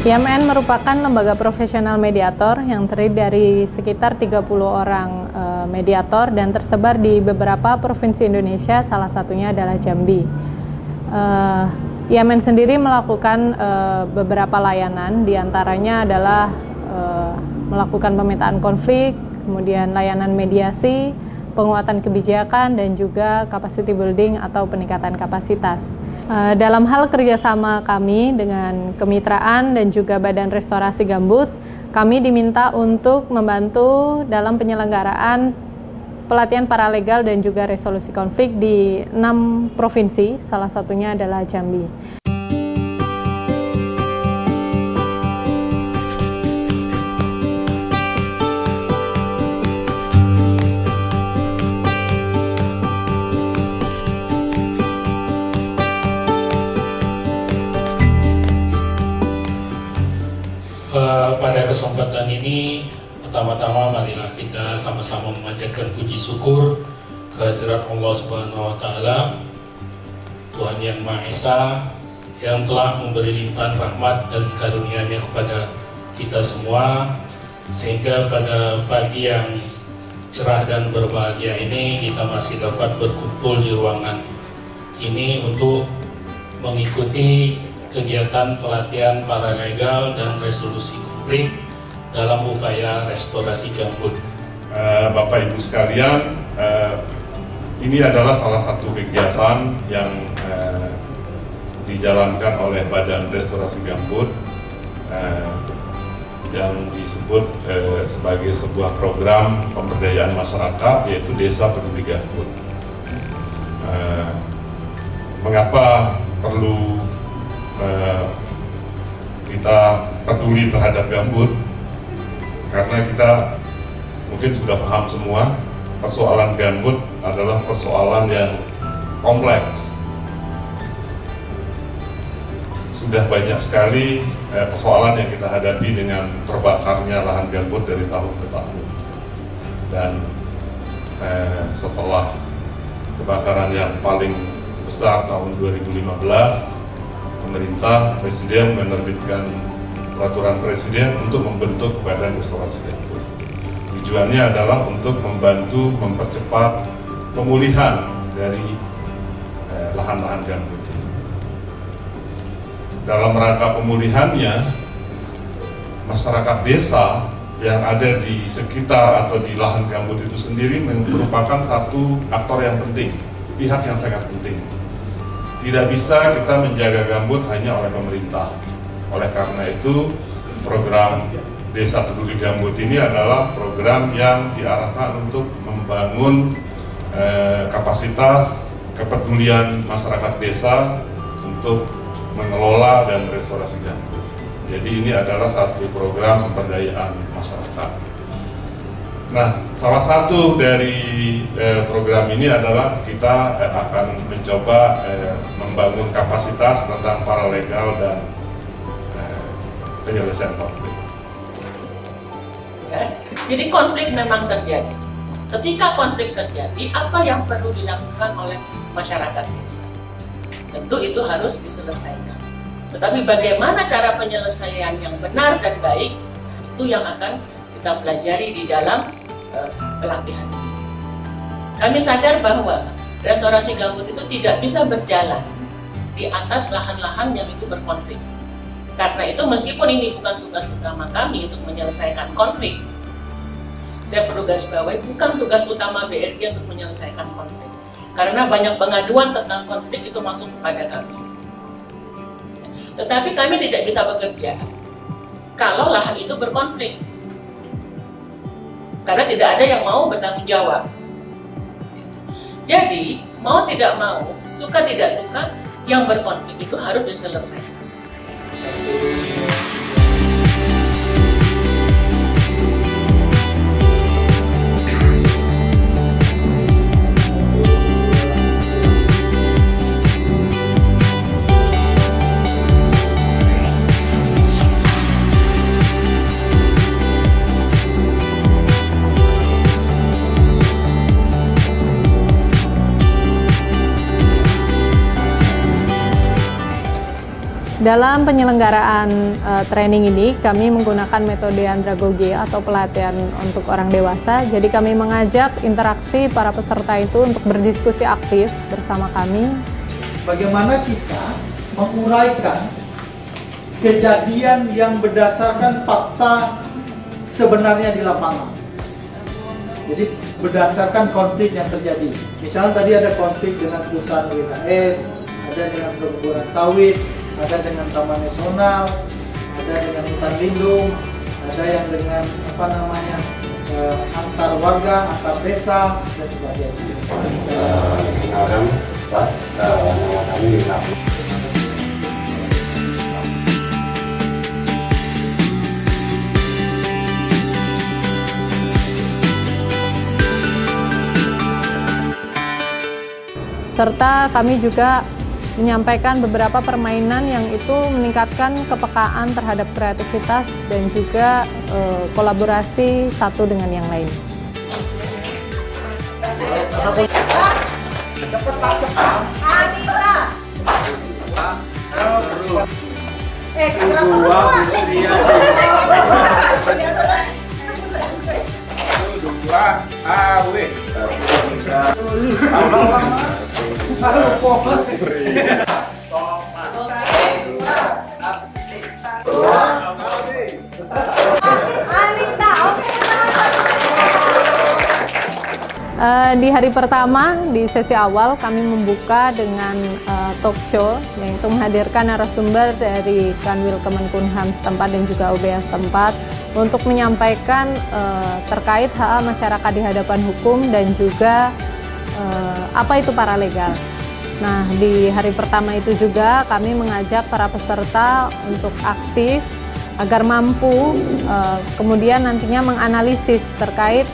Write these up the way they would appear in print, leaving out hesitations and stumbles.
IMN merupakan lembaga profesional mediator yang terdiri dari sekitar 30 orang mediator dan tersebar di beberapa provinsi Indonesia, salah satunya adalah Jambi. IMN sendiri melakukan beberapa layanan, diantaranya adalah melakukan pemetaan konflik, kemudian layanan mediasi, penguatan kebijakan, dan juga capacity building atau peningkatan kapasitas. Dalam hal kerjasama kami dengan kemitraan dan juga Badan Restorasi Gambut, kami diminta untuk membantu dalam penyelenggaraan pelatihan paralegal dan juga resolusi konflik di 6 provinsi, salah satunya adalah Jambi. Pada kesempatan ini, pertama-tama marilah kita sama-sama memanjatkan puji syukur kehadirat Allah Subhanahu wa Ta'ala, Tuhan Yang Maha Esa, yang telah memberi limpahan rahmat dan karunia-Nya kepada kita semua, sehingga pada pagi yang cerah dan berbahagia ini kita masih dapat berkumpul di ruangan ini untuk mengikuti kegiatan pelatihan paralegal dan resolusi konflik dalam upaya restorasi gambut. Bapak Ibu sekalian, ini adalah salah satu kegiatan yang dijalankan oleh Badan Restorasi Gambut yang disebut sebagai sebuah program pemberdayaan masyarakat, yaitu Desa Peduli Gambut. Mengapa perlu kita peduli terhadap gambut? Karena kita mungkin sudah paham semua, persoalan gambut adalah persoalan yang kompleks. Sudah banyak sekali persoalan yang kita hadapi dengan terbakarnya lahan gambut dari tahun ke tahun. Dan setelah kebakaran yang paling besar tahun 2015, pemerintah Presiden menerbitkan peraturan Presiden untuk membentuk Badan Restorasi Gambut. Tujuannya adalah untuk membantu mempercepat pemulihan dari lahan-lahan gambut ini. Dalam rangka pemulihannya, masyarakat desa yang ada di sekitar atau di lahan gambut itu sendiri merupakan satu aktor yang penting, pihak yang sangat penting. Tidak bisa kita menjaga gambut hanya oleh pemerintah. Oleh karena itu, program Desa Peduli Gambut ini adalah program yang diarahkan untuk membangun kapasitas kepedulian masyarakat desa untuk mengelola dan restorasi gambut. Jadi ini adalah satu program pemberdayaan masyarakat. Nah, salah satu dari program ini adalah kita akan mencoba membangun kapasitas tentang paralegal dan penyelesaian konflik. Ya, jadi konflik memang terjadi. Ketika konflik terjadi, apa yang perlu dilakukan oleh masyarakat desa? Tentu itu harus diselesaikan. Tetapi bagaimana cara penyelesaian yang benar dan baik, itu yang akan kita pelajari di dalam pelatihan ini. Kami sadar bahwa restorasi gambut itu tidak bisa berjalan di atas lahan-lahan yang itu berkonflik. Karena itu meskipun ini bukan tugas utama kami untuk menyelesaikan konflik, saya perlu garis bawahi, bukan tugas utama BRG untuk menyelesaikan konflik. Karena banyak pengaduan tentang konflik itu masuk kepada kami. Tetapi kami tidak bisa bekerja kalau lahan itu berkonflik. Karena tidak ada yang mau bertanggung jawab. Jadi, mau tidak mau, suka tidak suka, yang berkonflik itu harus diselesaikan. Dalam penyelenggaraan training ini, kami menggunakan metode andragogi atau pelatihan untuk orang dewasa. Jadi kami mengajak interaksi para peserta itu untuk berdiskusi aktif bersama kami. Bagaimana kita menguraikan kejadian yang berdasarkan fakta sebenarnya di lapangan. Jadi berdasarkan konflik yang terjadi. Misalnya tadi ada konflik dengan perusahaan WKS, ada dengan perkebunan sawit, ada dengan Taman Nasional, ada dengan hutan lindung, ada yang dengan antar warga, antar desa dan sebagainya. Kenalkan Pak, nama kami Wilham. Serta kami juga menyampaikan beberapa permainan yang itu meningkatkan kepekaan terhadap kreativitas dan juga kolaborasi satu dengan yang lain. Di hari pertama, di sesi awal kami membuka dengan talk show, yaitu menghadirkan narasumber dari Kanwil Kemenkumham setempat dan juga UBS setempat untuk menyampaikan terkait hak masyarakat di hadapan hukum dan juga apa itu paralegal. Nah, di hari pertama itu juga kami mengajak para peserta untuk aktif agar mampu kemudian nantinya menganalisis terkait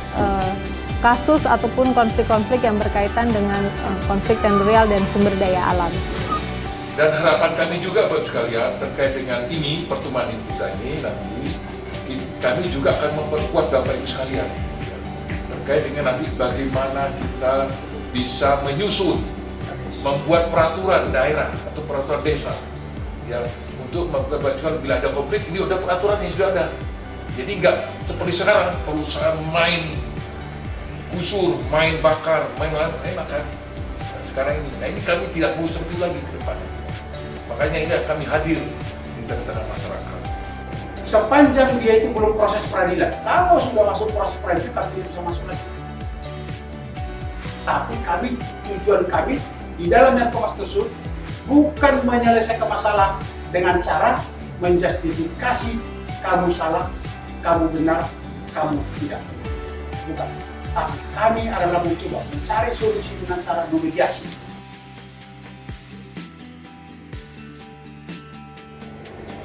kasus ataupun konflik-konflik yang berkaitan dengan konflik teritorial dan sumber daya alam. Dan harapan kami juga buat sekalian terkait dengan ini, pertemuan kita ini nanti kami juga akan memperkuat Bapak Ibu sekalian terkait dengan nanti bagaimana kita bisa menyusun, membuat peraturan daerah atau peraturan desa ya untuk membuat bila ada konflik ini udah peraturan yang sudah ada. Jadi nggak seperti sekarang perusahaan main gusur, main bakar, main enak kan? Nah, sekarang ini, ini kami tidak mau seperti lagi ke depan. Makanya ini kami hadir di tengah-tengah masyarakat. Sepanjang dia itu belum proses peradilan, kalau sudah masuk proses peradilan kami tidak bisa masuk lagi. Tapi tujuan kami di dalam yang Komnas tersebut bukan menyelesaikan masalah dengan cara menjustifikasi kamu salah, kamu benar, kamu tidak. Bukan. Tapi kami adalah mencoba mencari solusi dengan cara memediasi.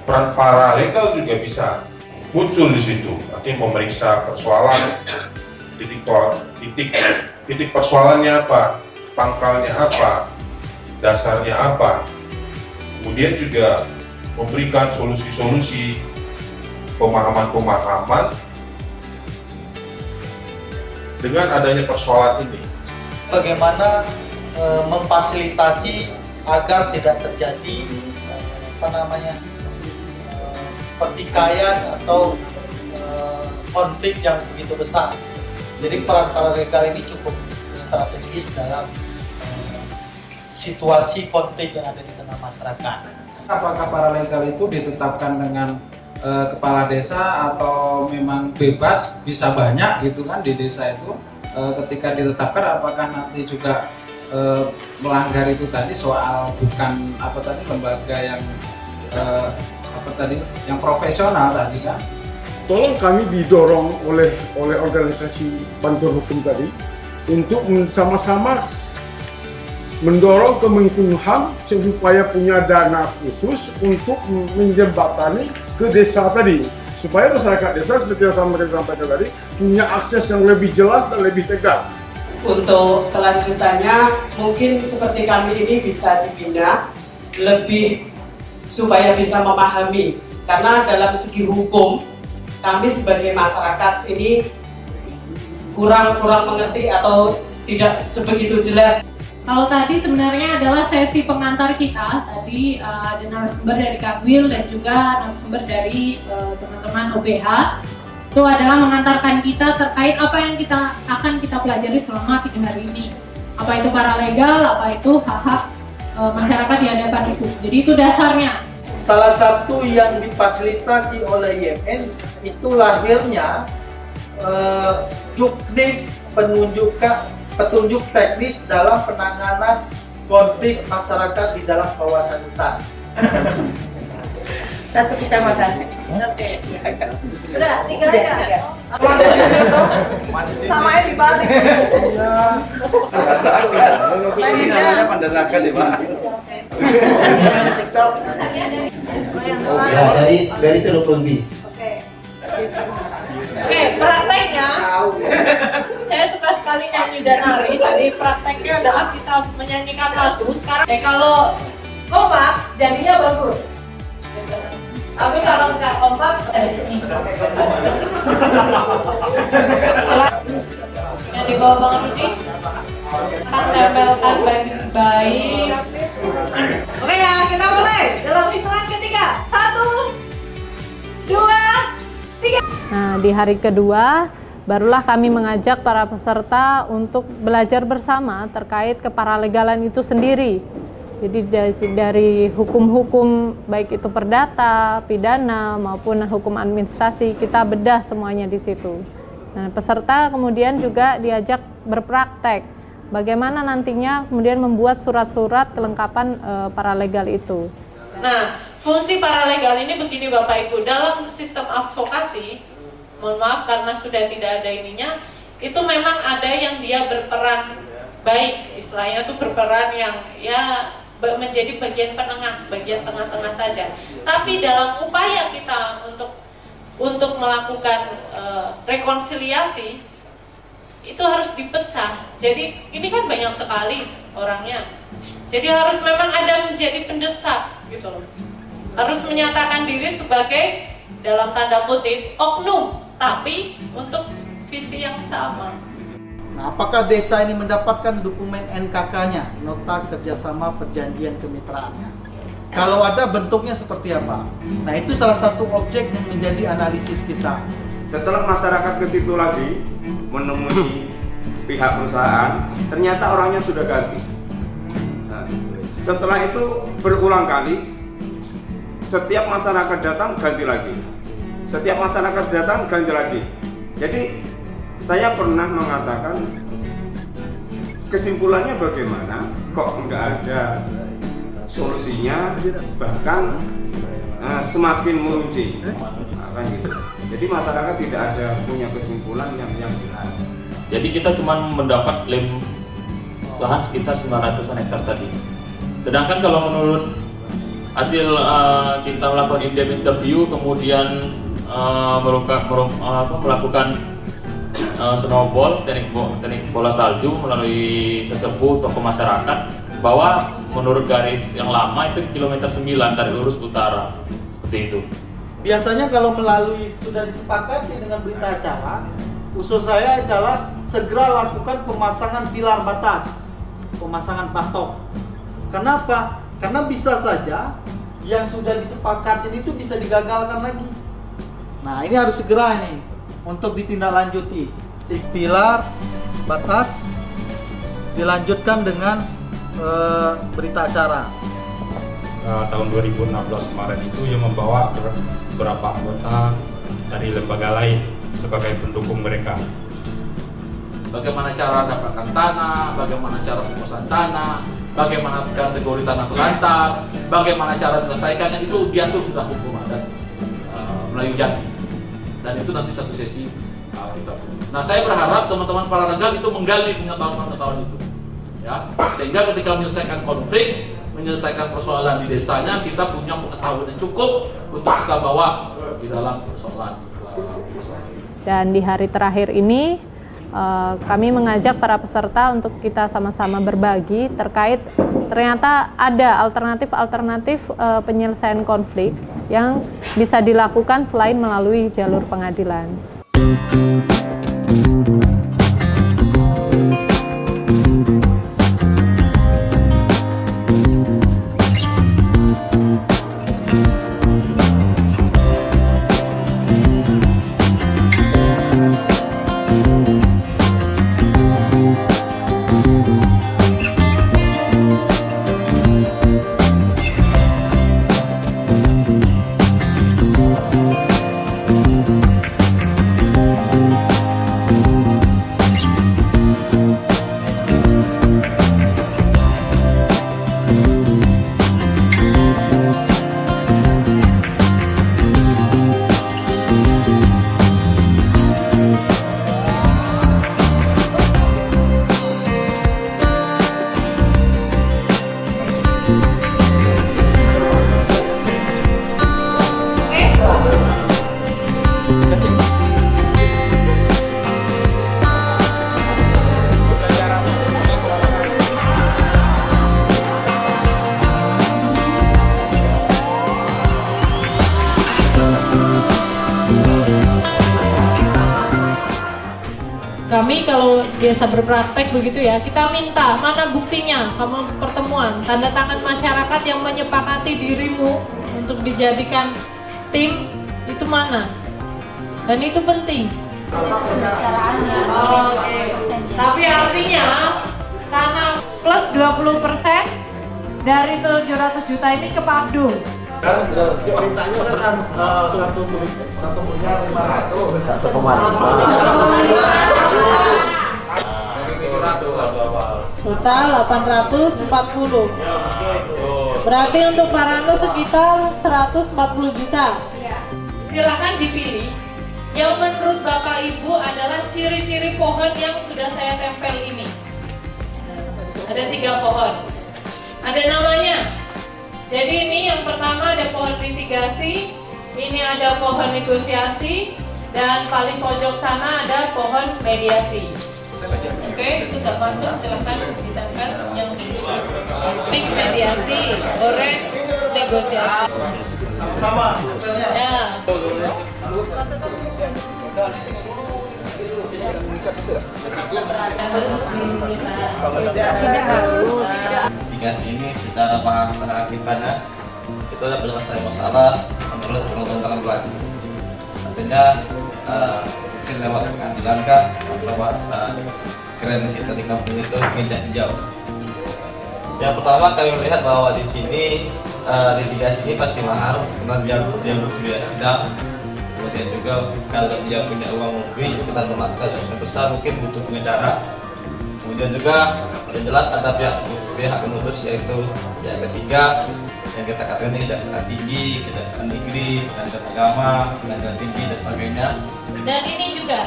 Peran paralegal juga bisa muncul di situ, artinya memeriksa persoalan, titik persoalannya apa, pangkalnya apa, dasarnya apa, kemudian juga memberikan solusi-solusi, pemahaman-pemahaman dengan adanya persoalan ini. Bagaimana memfasilitasi agar tidak terjadi pertikaian atau konflik yang begitu besar. Jadi peran paralegal ini cukup strategis dalam situasi konflik yang ada di tengah masyarakat. Apakah paralegal itu ditetapkan dengan kepala desa atau memang bebas, bisa banyak gitu kan di desa itu, ketika ditetapkan apakah nanti juga melanggar itu tadi soal bukan lembaga yang yang profesional tadi kan. Tolong kami didorong oleh organisasi bantuan hukum tadi untuk sama-sama mendorong Kemenkumham supaya punya dana khusus untuk menjembatani ke desa tadi, supaya masyarakat desa seperti yang sampaikan tadi punya akses yang lebih jelas dan lebih tegak. Untuk kelanjutannya mungkin seperti kami ini bisa dibina lebih supaya bisa memahami, karena dalam segi hukum kami sebagai masyarakat ini kurang mengerti atau tidak sebegitu jelas. Kalau tadi sebenarnya adalah sesi pengantar kita, tadi ada narasumber dari Kanwil dan juga narasumber dari teman-teman OBH. Itu adalah mengantarkan kita terkait apa yang akan kita pelajari selama 3 hari ini. Apa itu paralegal, apa itu hak-hak masyarakat di hadapan hukum. Jadi itu dasarnya. Salah satu yang difasilitasi oleh IMN itu lahirnya juknis petunjuk teknis dalam penanganan konflik masyarakat di dalam kawasan hutan. Satu kecamatan. Oke. Udah, 3 aja. Sama di balik. Ini namanya Pandanaga deh, Pak. Ya, dari Telepon-B. Oke, prakteknya saya suka sekali nyanyi dan nari. Tadi prakteknya adalah kita menyanyikan lagu. Sekarang kalau kompak jadinya bagus. Tapi kalau nggak kompak, yang di bawah Bang Rudi akan tempelkan baik-baik. Oke ya, kita mulai dalam hitungan ketiga. 1, 2, 3. Nah, di hari kedua barulah kami mengajak para peserta untuk belajar bersama terkait keparalegalan itu sendiri. Jadi dari hukum-hukum baik itu perdata, pidana maupun hukum administrasi kita bedah semuanya di situ. Nah, peserta kemudian juga diajak berpraktek bagaimana nantinya kemudian membuat surat-surat kelengkapan paralegal itu. Nah, fungsi paralegal ini begini Bapak Ibu, dalam sistem advokasi, mohon maaf karena sudah tidak ada ininya, itu memang ada yang dia berperan baik, istilahnya itu berperan yang ya menjadi bagian penengah, bagian tengah-tengah saja. Tapi dalam upaya kita untuk melakukan rekonsiliasi itu harus dipecah. Jadi ini kan banyak sekali orangnya. Jadi harus memang ada menjadi pendesak gitu loh. Harus menyatakan diri sebagai dalam tanda kutip oknum, tapi untuk visi yang sama. Nah, apakah desa ini mendapatkan dokumen NKK-nya, nota kerjasama perjanjian kemitraannya? Kalau ada, bentuknya seperti apa? Nah, itu salah satu objek yang menjadi analisis kita. Setelah masyarakat ke situ lagi menemui pihak perusahaan, ternyata orangnya sudah ganti. Nah, setelah itu berulang kali, setiap masyarakat datang ganti lagi. Setiap masyarakat datang ganti lagi. Jadi saya pernah mengatakan kesimpulannya bagaimana kok nggak ada solusinya, bahkan semakin meruncing, nah, gitu. Jadi masyarakat tidak ada punya kesimpulan yang jelas. Jadi kita cuma mendapat lahan sekitar 900 hektar tadi. Sedangkan kalau menurut hasil kita melakukan interview kemudian melakukan snowball, teknik bola salju melalui sesepuh tokoh masyarakat, bahwa menurut garis yang lama itu kilometer 9 dari lurus utara, seperti itu. Biasanya kalau melalui sudah disepakati dengan berita acara, usul saya adalah segera lakukan pemasangan pilar batas, pemasangan patok. Kenapa? Karena bisa saja yang sudah disepakati itu bisa digagalkan lagi. Nah, ini harus segera nih untuk ditindaklanjuti. Pilar batas dilanjutkan dengan berita acara. Tahun 2016 kemarin itu yang membawa beberapa anggota dari lembaga lain sebagai pendukung mereka. Bagaimana cara dapatkan tanah, bagaimana cara penguasaan tanah, bagaimana kategori tanah terlantar, bagaimana cara menyelesaikannya, itu diatur sudah hukum adat Melayu Jati. Dan itu nanti satu sesi kita. Nah, saya berharap teman-teman para regal itu menggali pengetahuan-pengetahuan itu, ya, sehingga ketika menyelesaikan konflik, menyelesaikan persoalan di desanya, kita punya pengetahuan yang cukup untuk kita bawa di dalam persoalan. Dan di hari terakhir ini kami mengajak para peserta untuk kita sama-sama berbagi terkait ternyata ada alternatif-alternatif penyelesaian konflik yang bisa dilakukan selain melalui jalur pengadilan. Kami kalau biasa berpraktek begitu ya, kita minta mana buktinya kamu pertemuan, tanda tangan masyarakat yang menyepakati dirimu untuk dijadikan tim itu mana, dan itu penting. Pembicaraannya. Oke. Tapi artinya tanah plus 20% dari 700 juta ini ke Pak Abdul. Kan ceritanya kan satu punya 500, 1,5. Total 840. Berarti untuk Parano sekitar 140 juta. Silakan dipilih yang menurut Bapak Ibu adalah ciri-ciri pohon yang sudah saya tempel ini. Ada 3 pohon. Ada namanya. Jadi ini yang pertama ada pohon litigasi, ini ada pohon negosiasi, dan paling pojok sana ada pohon mediasi. Oke, itu tak masuk, silahkan ditempel yang pink mediasi, orange negosiasi. Sama. Ya. Litigasi ini secara bahasa kitanya itu adalah penyelesaian masalah menurut peruntukan pelaku. Artinya mungkin lewat pengadilan kah atau bahasa keren kita di kampung itu pinjam hijau. Yang pertama kami melihat bahwa di sini litigasi ini pasti mahal karena dia butuh biaya sidang. Kemudian juga kalau dia punya uang lebih kita memakai yang besar mungkin butuh pengacara. Kemudian juga yang jelas ada pihak penuntut yaitu pihak ketiga yang kita katakan ini kejaksaan tinggi, kejaksaan negeri, pengadilan agama, pengadilan tinggi dan sebagainya. Dan ini juga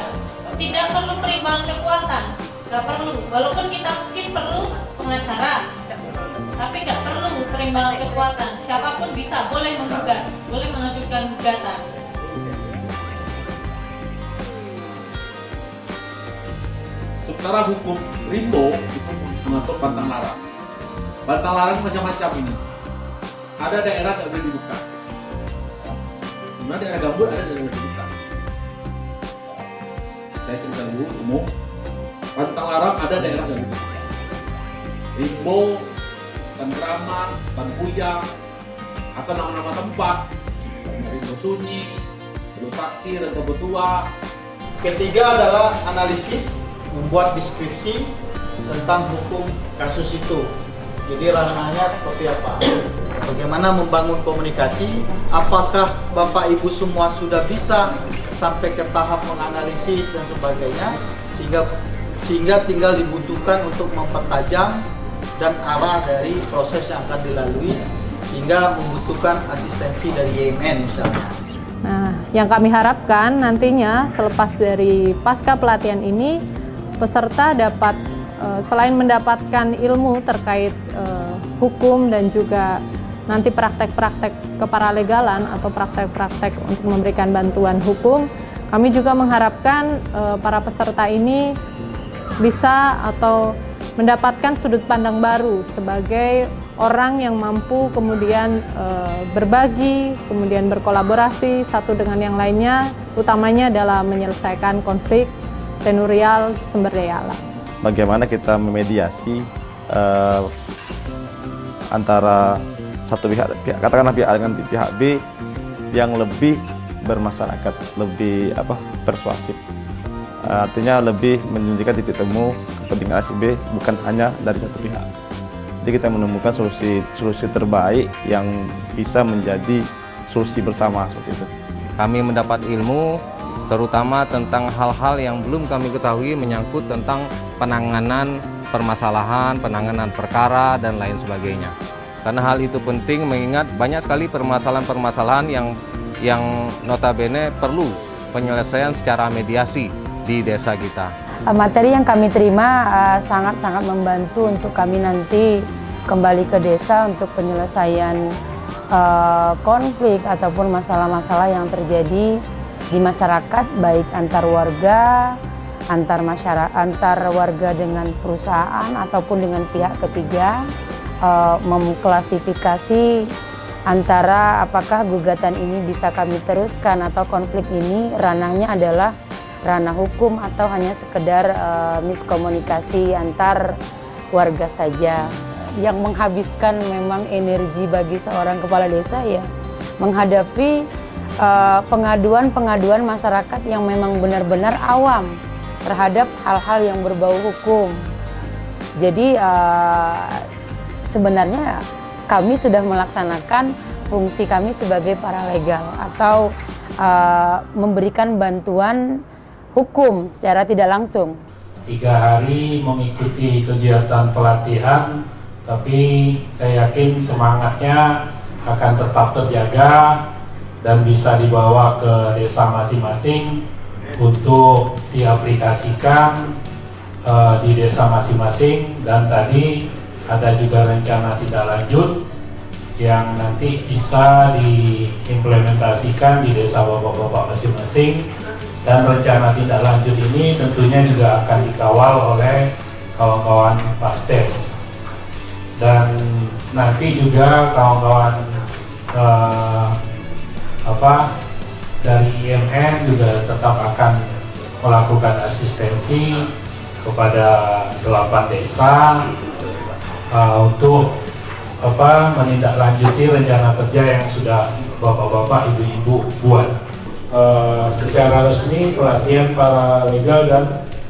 tidak perlu perimbangan kekuatan, nggak perlu. Walaupun kita mungkin perlu pengacara, tapi nggak perlu perimbangan kekuatan. Siapapun bisa, boleh menggugat, boleh mengajukan gugatan. Secara hukum Rimbo itu mengatur pantang larang. Pantang larang macam-macam ini. Ada daerah yang boleh dibuka. Sebenarnya daerah gambut ada daerah yang boleh dibuka. Saya cerita dulu umum. Pantang larang ada daerah yang boleh dibuka. Rimbo, Tangraman, Tanpuyang, atau nama-nama tempat. Misalnya Rimbo Sunyi, Rimbo Sakti, dan Kebetua. Ketiga adalah analisis, membuat deskripsi tentang hukum kasus itu. Jadi ranahnya seperti apa? Bagaimana membangun komunikasi? Apakah Bapak Ibu semua sudah bisa sampai ke tahap menganalisis dan sebagainya, sehingga tinggal dibutuhkan untuk mempertajam dan arah dari proses yang akan dilalui, sehingga membutuhkan asistensi dari YMN misalnya. Nah, yang kami harapkan nantinya selepas dari pasca pelatihan ini, peserta dapat selain mendapatkan ilmu terkait hukum dan juga nanti praktek-praktek keparalegalan atau praktek-praktek untuk memberikan bantuan hukum, kami juga mengharapkan para peserta ini bisa atau mendapatkan sudut pandang baru sebagai orang yang mampu kemudian berbagi, kemudian berkolaborasi satu dengan yang lainnya, utamanya adalah menyelesaikan konflik tenurial sumber daya alam. Bagaimana kita memediasi antara satu pihak, katakanlah pihak A dengan pihak B yang lebih bermasyarakat, lebih persuasif. Artinya lebih menunjukkan titik temu kepentingan A si B bukan hanya dari satu pihak. Jadi kita menemukan solusi terbaik yang bisa menjadi solusi bersama seperti itu. Kami mendapat ilmu terutama tentang hal-hal yang belum kami ketahui menyangkut tentang penanganan permasalahan, penanganan perkara, dan lain sebagainya. Karena hal itu penting mengingat banyak sekali permasalahan-permasalahan yang notabene perlu penyelesaian secara mediasi di desa kita. Materi yang kami terima sangat-sangat membantu untuk kami nanti kembali ke desa untuk penyelesaian konflik ataupun masalah-masalah yang terjadi di masyarakat, baik antar warga, antar warga dengan perusahaan ataupun dengan pihak ketiga, mengklasifikasi antara apakah gugatan ini bisa kami teruskan atau konflik ini ranahnya adalah ranah hukum atau hanya sekedar miskomunikasi antar warga saja. Yang menghabiskan memang energi bagi seorang kepala desa ya menghadapi pengaduan-pengaduan masyarakat yang memang benar-benar awam terhadap hal-hal yang berbau hukum. Jadi sebenarnya kami sudah melaksanakan fungsi kami sebagai paralegal atau memberikan bantuan hukum secara tidak langsung. 3 hari mengikuti kegiatan pelatihan, tapi saya yakin semangatnya akan tetap terjaga dan bisa dibawa ke desa masing-masing untuk diaplikasikan di desa masing-masing. Dan tadi ada juga rencana tindak lanjut yang nanti bisa diimplementasikan di desa bapak-bapak masing-masing, dan rencana tindak lanjut ini tentunya juga akan dikawal oleh kawan-kawan Pasdes, dan nanti juga kawan-kawan dari IMN juga tetap akan melakukan asistensi kepada 8 desa untuk menindaklanjuti rencana kerja yang sudah bapak-bapak, ibu-ibu buat. Secara resmi pelatihan paralegal dan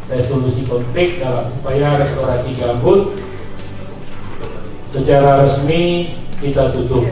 resolusi konflik dalam upaya restorasi gambut secara resmi kita tutup.